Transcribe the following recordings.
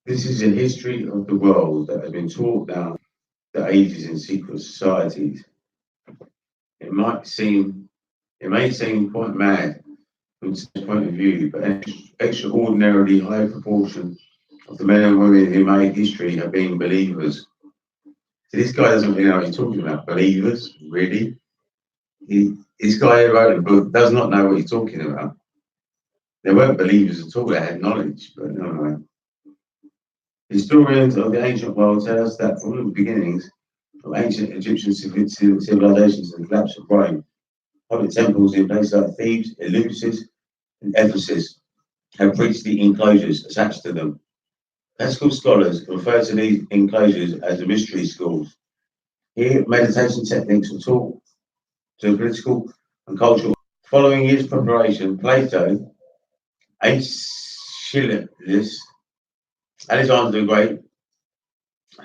This is a history of the world that has been taught down the ages in secret societies. It might seem, it may seem quite mad from this point of view, but an extraordinarily high proportion of the men and women who made history have been believers. So this guy doesn't really know what he's talking about. Believers, really? This guy who wrote the book does not know what he's talking about. They weren't believers at all, they had knowledge, but no, no. Historians of the ancient world tell us that from the beginnings of ancient Egyptian civilizations and the collapse of Rome, public temples in places like Thebes, Eleusis, and Ephesus have preached the enclosures attached to them. Classical scholars refer to these enclosures as the mystery schools. Here, meditation techniques were taught to political and cultural. Following his preparation, Plato, Aeschylus, Alexander the Great,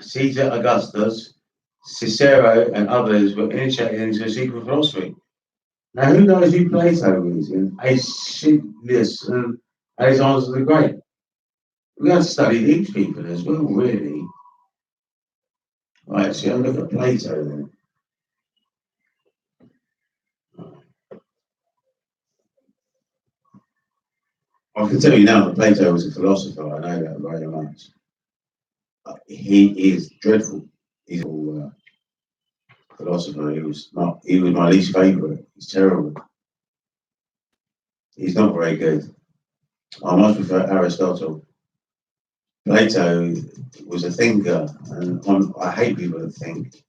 Caesar Augustus, Cicero, and others were initiated into secret philosophy. Now, who knows who Plato is? And Aeschylus and Alexander the Great. We have to study these people as well, really. Right, so I'll look at Plato then. I can tell you now that Plato was a philosopher. I know that very much. He is dreadful. He's a philosopher. He was my least favourite. He's terrible. He's not very good. I much prefer Aristotle. Plato was a thinker, and I hate people that think.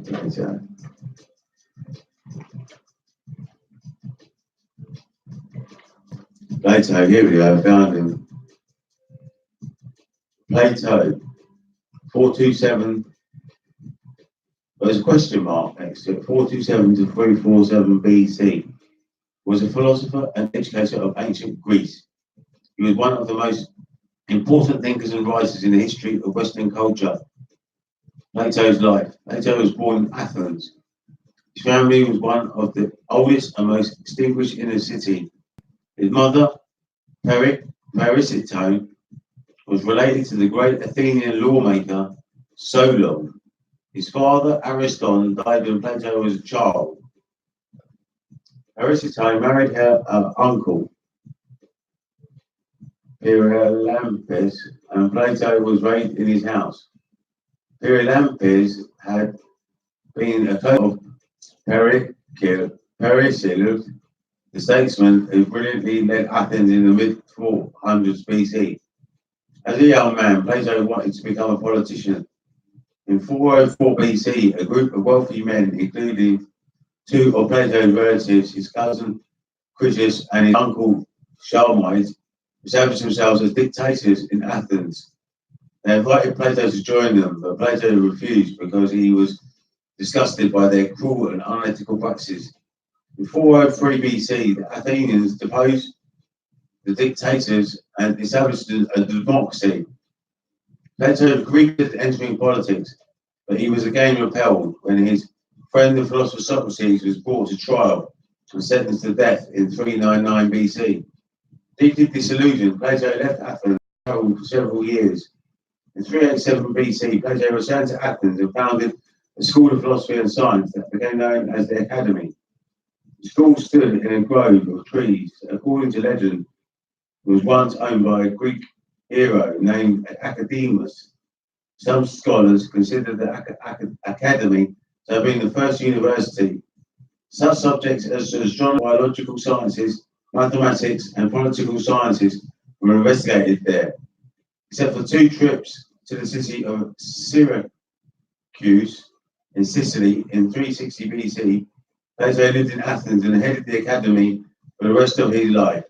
Plato. Plato, here we go, I found him. Plato, 427. There's a question mark next to it. 427 to 347 BC. Was a philosopher and educator of ancient Greece. He was one of the most important thinkers and writers in the history of Western culture. Plato's life. Plato was born in Athens. His family was one of the oldest and most distinguished in the city. His mother, Parisitone, was related to the great Athenian lawmaker Solon. His father, Ariston, died when Plato was a child. Parisitone married her uncle, Pyrilampes, and Plato was raised in his house. Pyrilampes had been a cousin of Pericles, the statesman who brilliantly led Athens in the mid-400s BC. As a young man, Plato wanted to become a politician. In 404 BC, a group of wealthy men, including two of Plato's relatives, his cousin Critias and his uncle Charmides, established themselves as dictators in Athens. They invited Plato to join them, but Plato refused because he was disgusted by their cruel and unethical practices. In 403 BC, the Athenians deposed the dictators and established a democracy. Plato agreed to entering politics, but he was again repelled when his friend and philosopher Socrates was brought to trial and sentenced to death in 399 BC. Deeply disillusioned, Plato left Athens and traveled for several years. In 387 BC, Plato returned to Athens and founded a school of philosophy and science that became known as the Academy. The school stood in a grove of trees that, according to legend, was once owned by a Greek hero named Academus. Some scholars consider the Academy to have been the first university. Such subjects as astronomy, biological sciences, mathematics, and political sciences were investigated there. Except for two trips to the city of Syracuse in Sicily in 360 BC, Plato lived in Athens and headed the Academy for the rest of his life.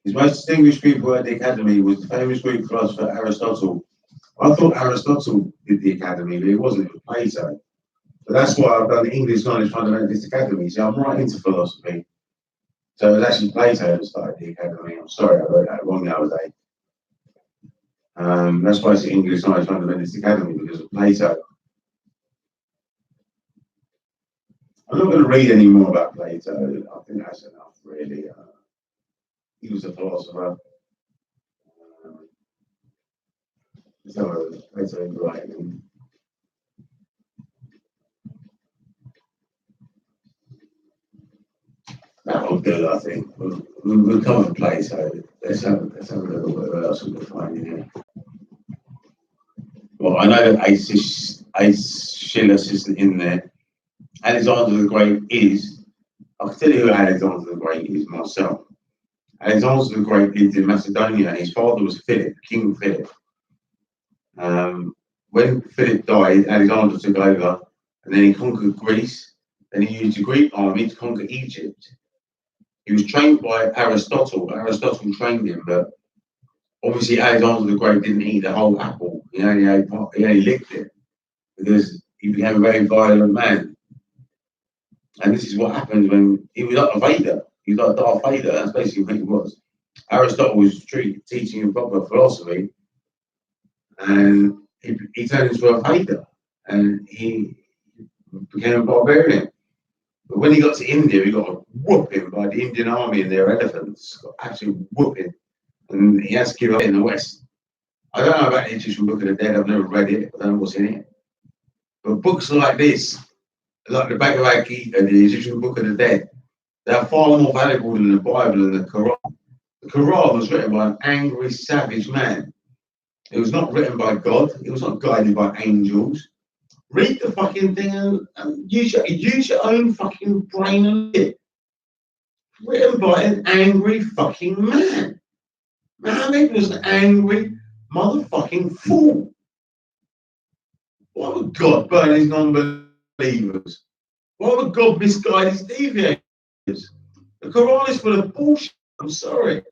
His most distinguished pupil at the Academy was the famous Greek philosopher Aristotle. I thought Aristotle did the Academy, but it wasn't, it was Plato. But that's why I've done the English Knowledge Fundamentalist Academy. So I'm right into philosophy. So it was actually Plato that started the Academy. I'm sorry, I wrote that wrong the other day. That's why it's the English Knowledge Fundamentalist Academy, because of Plato. I'm not going to read any more about Plato. I think that's enough, really. He was a philosopher. So Plato writing. That'll do, I think. We'll come and play, so let's have a look at what else we can find in here. Well, I know that Aeschylus isn't in there. Alexander the Great is. I can tell you who Alexander the Great is myself. Alexander the Great lived in Macedonia. His father was Philip, King Philip. When Philip died, Alexander took over, and then he conquered Greece. Then he used the Greek army to conquer Egypt. He was trained by Aristotle. Aristotle trained him, but obviously Alexander the Great didn't eat the whole apple. He only licked it because he became a very violent man. And this is what happens when he was like a Vader. He was like Darth Vader. That's basically what he was. Aristotle was teaching him proper philosophy, and he turned into a Vader, and he became a barbarian. But when he got to India, he got a whooping by the Indian army and their elephants. Got absolute whooping, and he has to give up in the West. I don't know about the Egyptian Book of the Dead. I've never read it. I don't know what's in it. But books like this, like the Bhagavad Gita, the Egyptian Book of the Dead, they are far more valuable than the Bible and the Quran. The Quran was written by an angry, savage man. It was not written by God. It was not guided by angels. Read the fucking thing and use your own fucking brain and it. Written by an angry fucking man. Muhammad was an angry motherfucking fool. Why would God burn his non-believers? Why would God misguide his deviators? The Quran is full of bullshit. I'm sorry.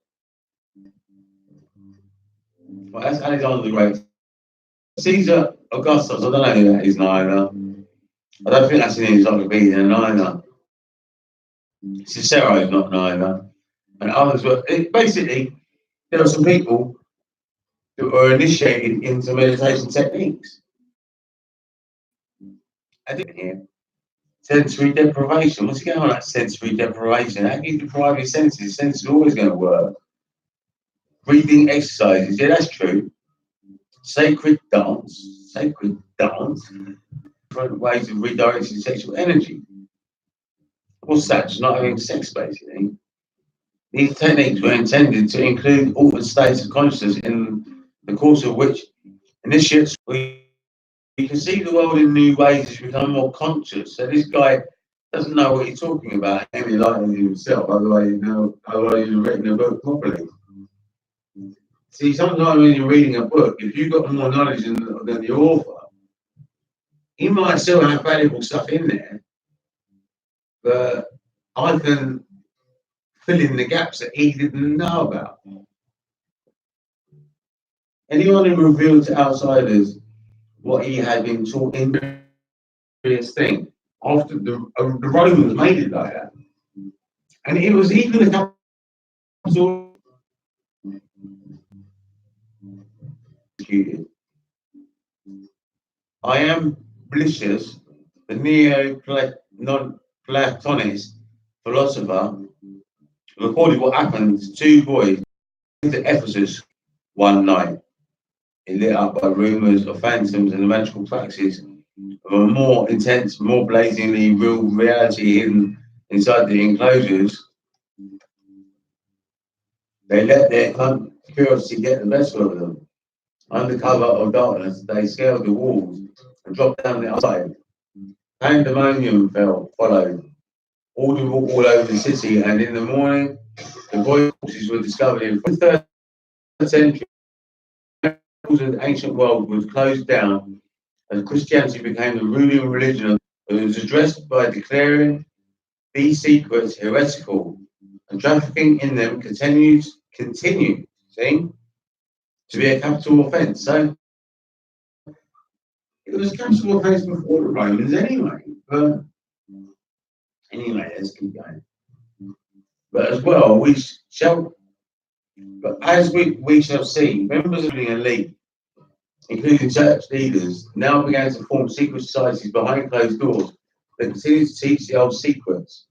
Well, that's Alexander the Great. Caesar Augustus, I don't know who that is neither. I don't think that's an encyclopedia neither. Cicero is not neither. And others were, basically, there were some people that were initiated into meditation techniques. I didn't hear. Sensory deprivation. What's going on with that sensory deprivation? How can you deprive your senses? Senses are always going to work. Breathing exercises. Yeah, that's true. Sacred dance. Different ways of redirecting sexual energy. What's that? Just not having sex, basically. These techniques were intended to include altered states of consciousness in the course of which initiates you can see the world in new ways as you become more conscious. So this guy doesn't know what he's talking about, enlightening himself, otherwise he'd written a book properly. See, sometimes when you're reading a book, if you've got more knowledge than the author, he might still have valuable stuff in there, but I can fill in the gaps that he didn't know about. Anyone who revealed to outsiders what he had been taught in various things, after the Romans made it like that. And it was even a couple of I am Blisius, the Neo-Platonist philosopher, recorded what happened to two boys to Ephesus one night. It lit up by rumours of phantoms and the magical practices of a more intense, more blazingly real reality hidden inside the enclosures. They let their curiosity get the best of them. Under cover of darkness, they scaled the walls and dropped down the outside. Pandemonium followed, audible all over the city, and in the morning, the boys' corpses were discovered in the 3rd century. The ancient world was closed down as Christianity became the ruling religion. It was addressed by declaring these secrets heretical, and trafficking in them continued, see, to be a capital offence. So it was a capital offence before the Romans anyway. But anyway, let's keep going. But as well, as we shall see, members of the elite, including church leaders, now began to form secret societies behind closed doors. that continues to teach the old secrets.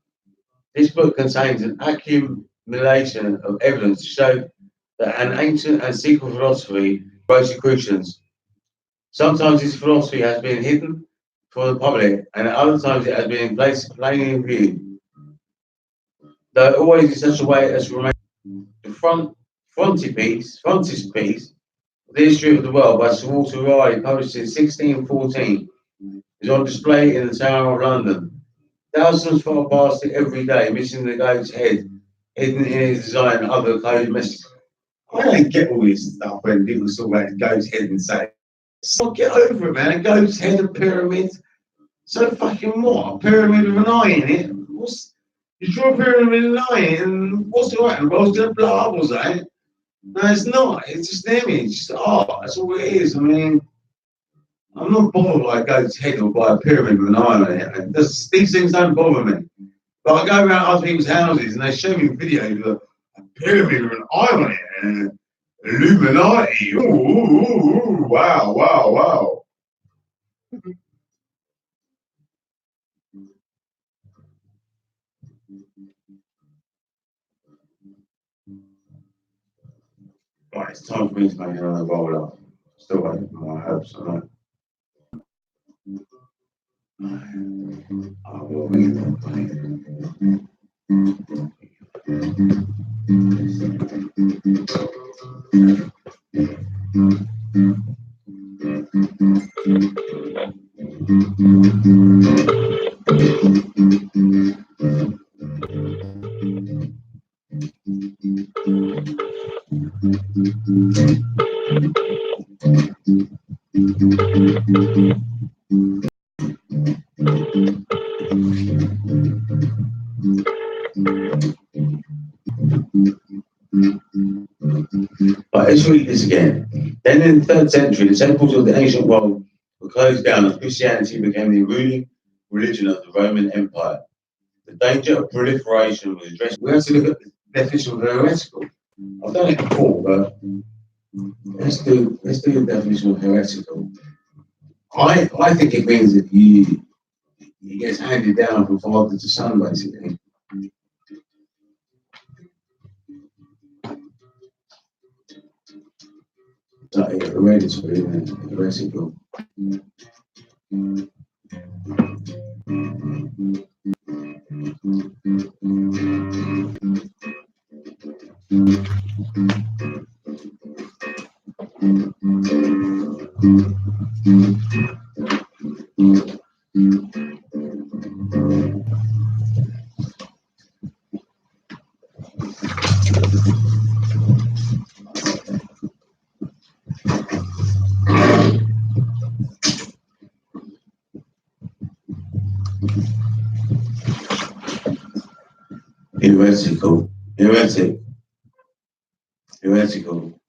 This book contains an accumulation of evidence to show that an ancient and secret philosophy Rosicrucians. Sometimes this philosophy has been hidden from the public, and at other times it has been placed plainly in view, though always in such a way as to remain the frontispiece of the history of the world by Sir Walter Raleigh, published in 1614, is on display in the Tower of London. Thousands fly past it every day, missing the goat's head, hidden in its design and other coded messages. I don't get all this stuff when people talk about the goat's head and say, so get over it, man. A goat's head, a pyramid. So fucking what? A pyramid with an eye in it? You draw a pyramid with an eye in it, and what's going to happen? The world's going to blow up or something? No, it's not. It's just an image. It's just art. That's all it is. I mean, I'm not bothered by a goat's head or by a pyramid with an eye on it. These things don't bother me. But I go around other people's houses and they show me videos of a pyramid with an eye on it and Illuminati. Ooh, wow, wow, wow. Right, it's time for me to make another roll up. Still waiting for my hopes on that. I will make them. But let's read this again. Then in the 3rd century, the temples of the ancient world were closed down and Christianity became the ruling religion of the Roman Empire. The danger of proliferation was addressed. We have to look at the definition of heretical. I've done it before, but let's do the definition of heretical. I think it means that it gets handed down from father to son, basically. Like hereditary, heretical. Heretical.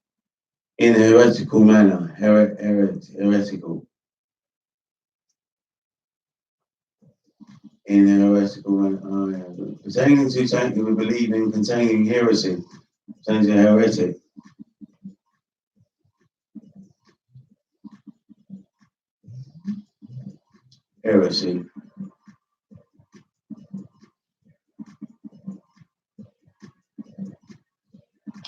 In a heretical manner, heretical. In a heretical manner, pertaining to something we believe in, containing heresy, sounds a heretic. Heresy.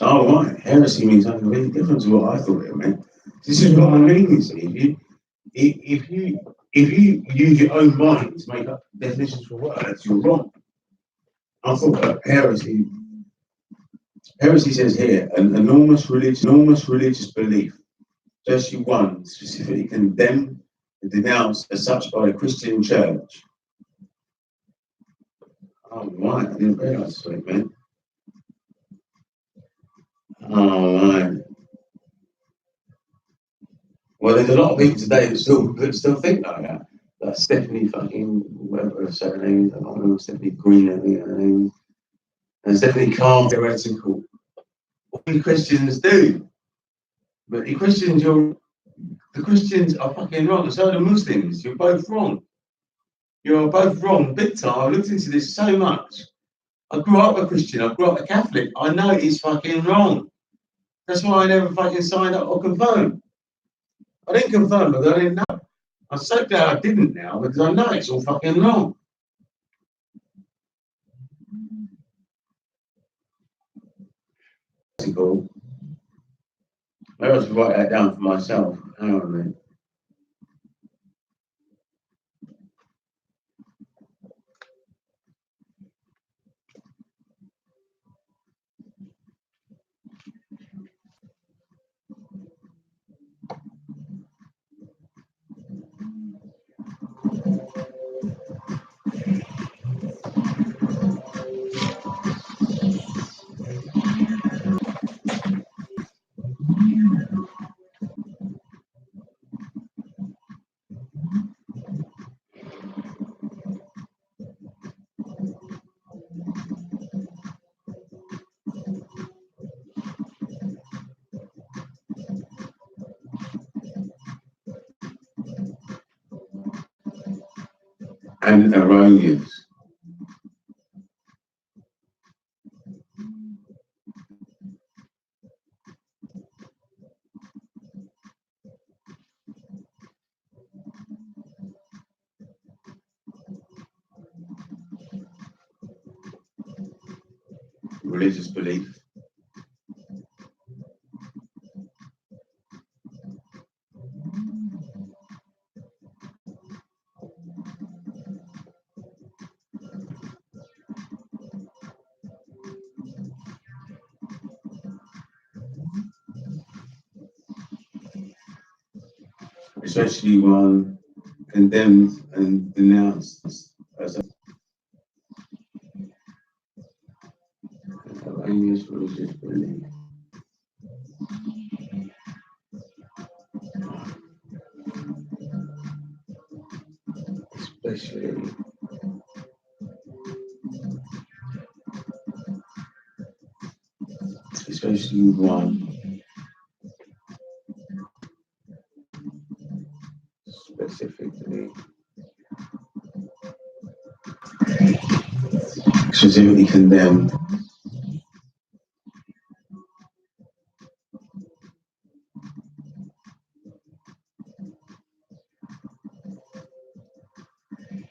Oh, right. Heresy means something really different to what I thought it meant. This is what I mean, you see. If you use your own mind to make up definitions for words, you're wrong. I thought heresy says here, an enormous religious belief, especially one specifically condemned and denounced as such by the Christian church. Oh, right. I didn't realise that's what it meant. Oh, right. Well, there's a lot of people today that still think like that. Like Stephanie fucking, whatever her surname is, I don't know, Stephanie Green, I think her name is. And Stephanie Carr, heretical. What do Christians do? But the Christians are fucking wrong. So are the Muslims. You're both wrong. You're both wrong, big time. I've looked into this so much. I grew up a Christian. I grew up a Catholic. I know it's fucking wrong. That's why I never fucking signed up or confirmed. I didn't confirm because I didn't know. I'm so glad I didn't now because I know it's all fucking wrong. Maybe I should write that down for myself. Hang on a minute. And erroneous. Religious belief. Especially one condemned and denounced as erroneous religious belief. Especially one specifically condemned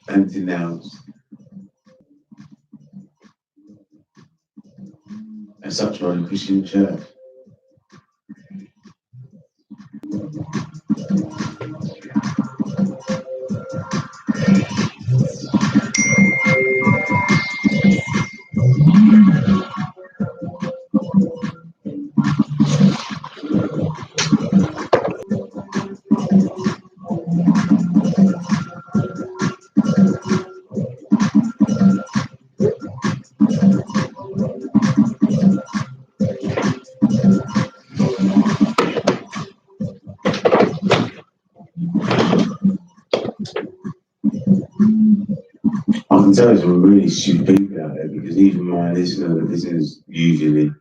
and denounced as such by the Christian Church. I can tell some really stupid people out there because even my listener that listens usually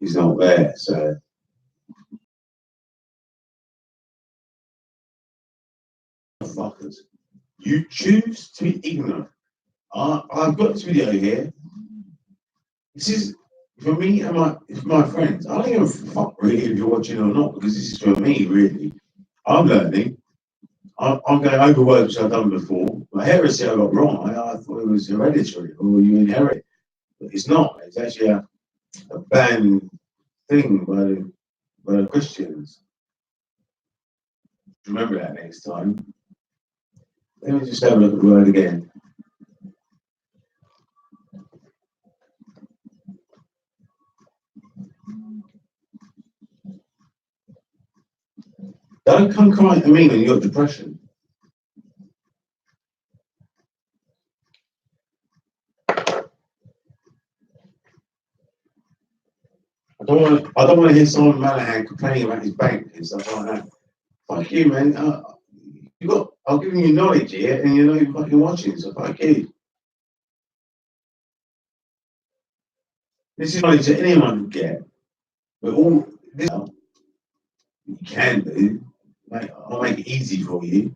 is not there. So fuckers, you choose to be ignorant. I've got this video here. This is for me and my friends. I don't give a fuck really if you're watching or not because this is for me really. I'm learning. I'm going over words which I've done before. My heresy I got wrong. I thought it was hereditary or you inherit, but it's not. It's actually a banned thing by the Christians. Remember that next time. Let me just have a look at the word again. Don't come crying to me when you've got depression. I don't want to hear Simon Malahan complaining about his bank and stuff like that. Fuck you, man. I'll give you knowledge here, and you know you're fucking watching, so fuck you. This is knowledge that anyone can get, but all this you can do, mate, I'll make it easy for you.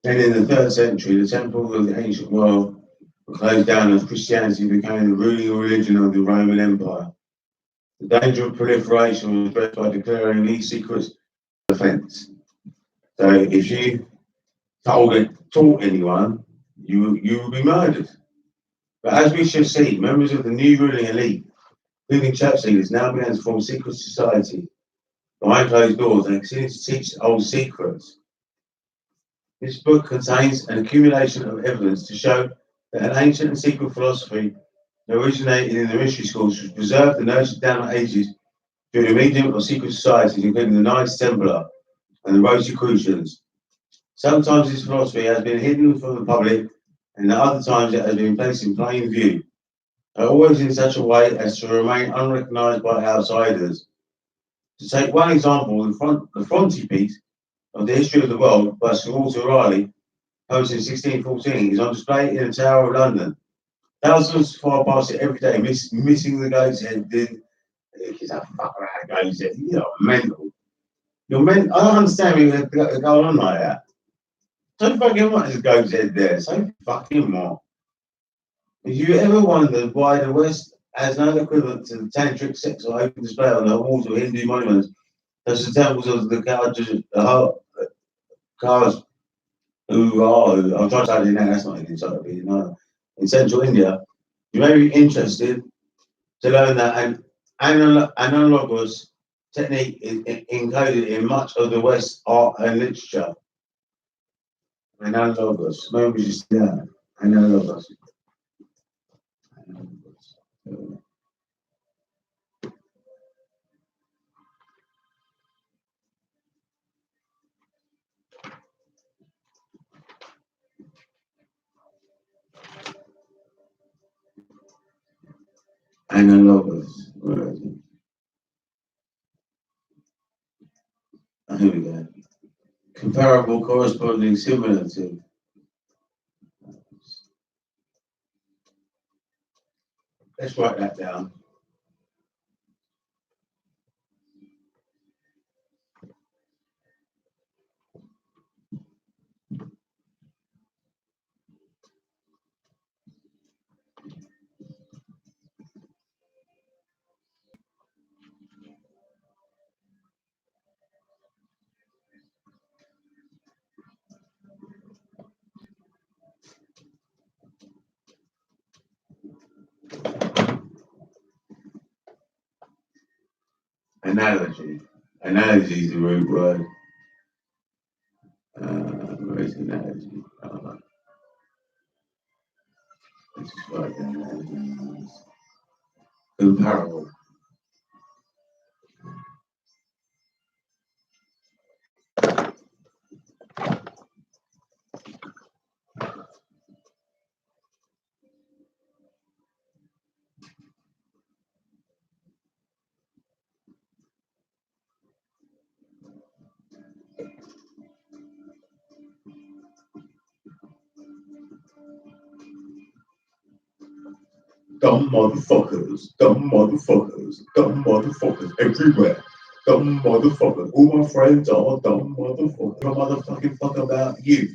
Then in the 3rd century, the temples of the ancient world were closed down as Christianity became the ruling religion of the Roman Empire. The danger of proliferation was addressed by declaring these secrets offence. So if you taught anyone, you would be murdered. But as we shall see, members of the new ruling elite, including church leaders, now began to form secret society behind closed doors and continue to teach old secrets. This book contains an accumulation of evidence to show that an ancient and secret philosophy that originated in the mystery schools was preserved and nurtured down the ages through the medium of secret societies, including the Knights Templar and the Rosicrucians. Sometimes this philosophy has been hidden from the public, and at other times it has been placed in plain view, always in such a way as to remain unrecognized by outsiders. To take one example, the frontispiece of the history of the world by Sir Walter Raleigh, published in 1614, is on display in the Tower of London. Thousands fly past it every day, missing the goat's head. It's a fuck around goat's head. You're mental. You're mental. I don't understand you go on like that. So fucking what is a goat's head there? So fucking what? Have you ever wondered why the West has no equivalent to the tantric sex or open display on the walls of Hindu monuments, such as the temples of the Kars, I'm trying to say it now, that's not an encyclopedia, no. In central India, you may be interested to learn that an analogous technique is encoded in much of the West art and literature. Analogous, maybe just analogous. Analogous. Here we go. Comparable, corresponding, similar to. Let's write that down. Analogy. Analogy is the root word. Where is analogy? Let's just write down analogy. Comparable. Dumb motherfuckers, dumb motherfuckers, dumb motherfuckers everywhere. Dumb motherfuckers. All my friends are dumb motherfuckers. I'm a motherfucking fuck about you.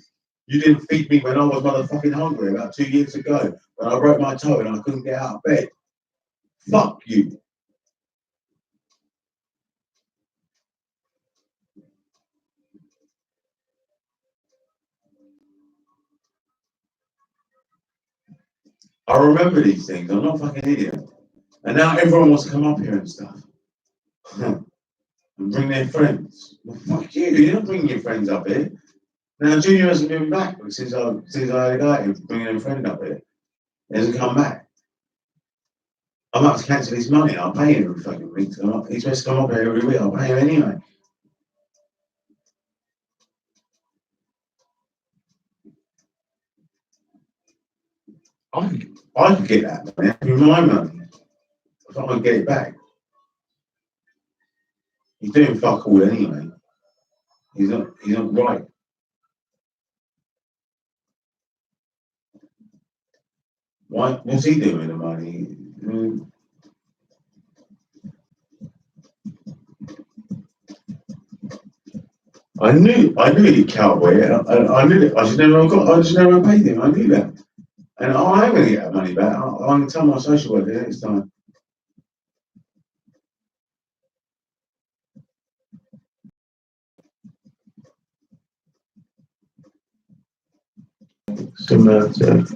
You didn't feed me when I was motherfucking hungry about 2 years ago when I broke my toe and I couldn't get out of bed. Fuck you. I remember these things. I'm not a fucking idiot. And now everyone wants to come up here and stuff. And bring their friends. Well, fuck you. You don't bring your friends up here. Now Junior hasn't been back since I had a guy bringing a friend up here. He hasn't come back. I'm about to cancel his money. I'll pay him every fucking week. He's supposed to come up here every week. I'll pay him anyway. I could get that money. It's my money. If I want to get it back. He's doing fuck all anyway. He's not right. Why? What's he doing with the money? I knew he'd cowboy it. I knew it. I should never have paid him. I knew that. And I'm going to get that money back. I'm going to tell my social worker next time. Similar to,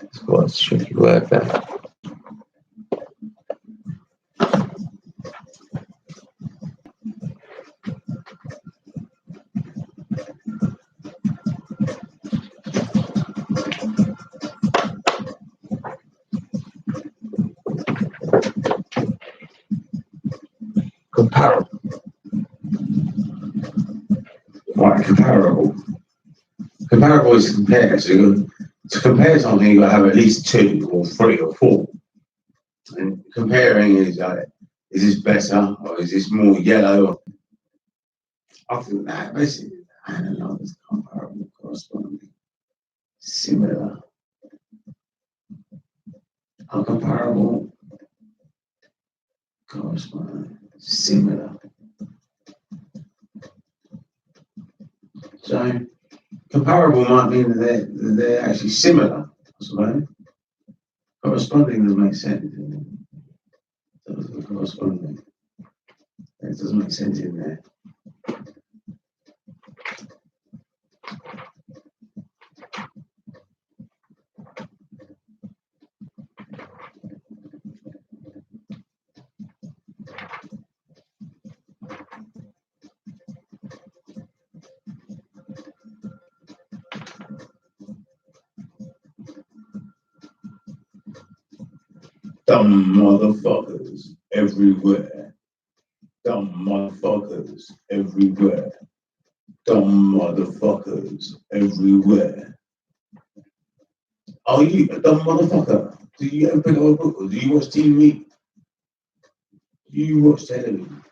it's quite a tricky word there. Comparable. Right, comparable. Comparable is to compare. So to compare something, you've got to have at least 2 or 3 or 4. And comparing is like, is this better or is this more yellow? I think that basically, I don't know, it's comparable, corresponding, similar, uncomparable, corresponding, similar. So comparable might mean that they're actually similar, I suppose. Corresponding doesn't make sense. Corresponding. It doesn't make sense in there. Dumb motherfuckers everywhere. Dumb motherfuckers everywhere. Dumb motherfuckers everywhere. Are you a dumb motherfucker? Do you ever pick up a book or do you watch TV? Do you watch television?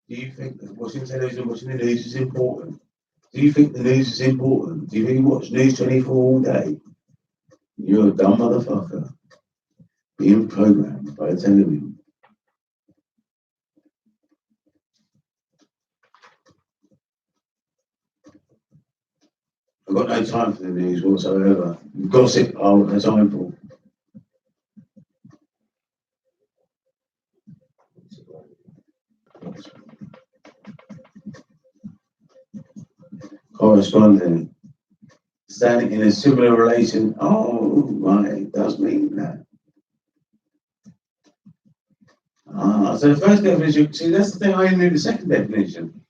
Do you think that watching television, watching the news is important? Do you think the news is important? Do you think you watch News 24 all day? You're a dumb motherfucker being programmed by the television. I've got no time for the news whatsoever. Gossip, I've got no time for. Corresponding. Standing in a similar relation. Oh, right, it does mean that. So the first definition, see, that's the thing, I knew the second definition.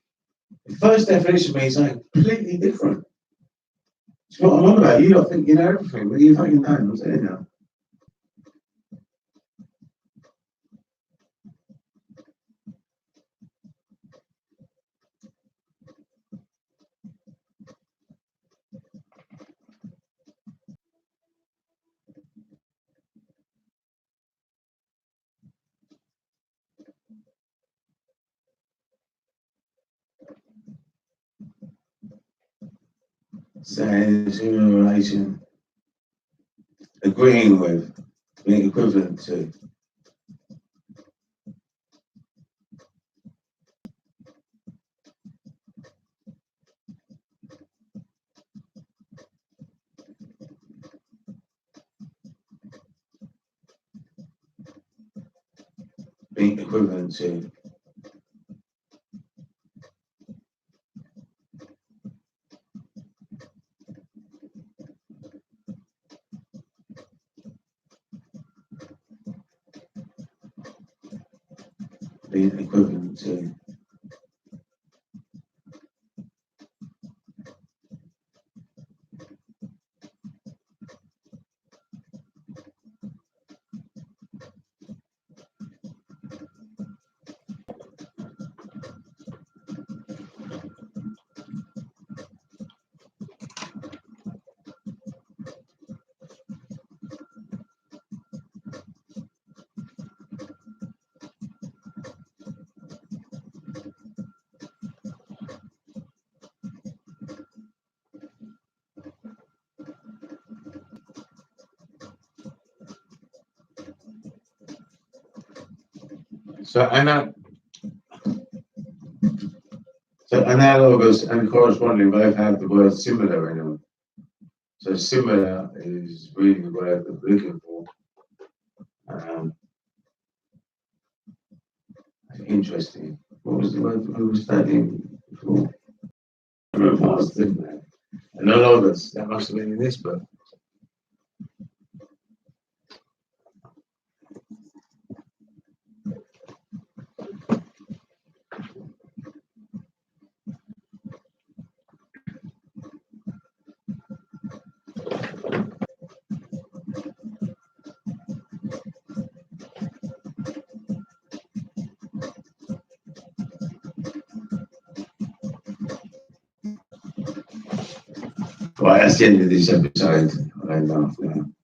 The first definition means something completely different. It's what I'm on about. You don't think you know everything, but you fucking don't. I'm saying now. Saying similar relation, agreeing with, being equivalent to. Being equivalent to. Being equivalent to. So analogous and corresponding both have the word similar in them. So similar is really the word that we're looking for. Interesting. What was the word we were studying before? I remember I was thinking that. Analogous, that must have been in this book. Right, that's the end of this episode. I laugh now.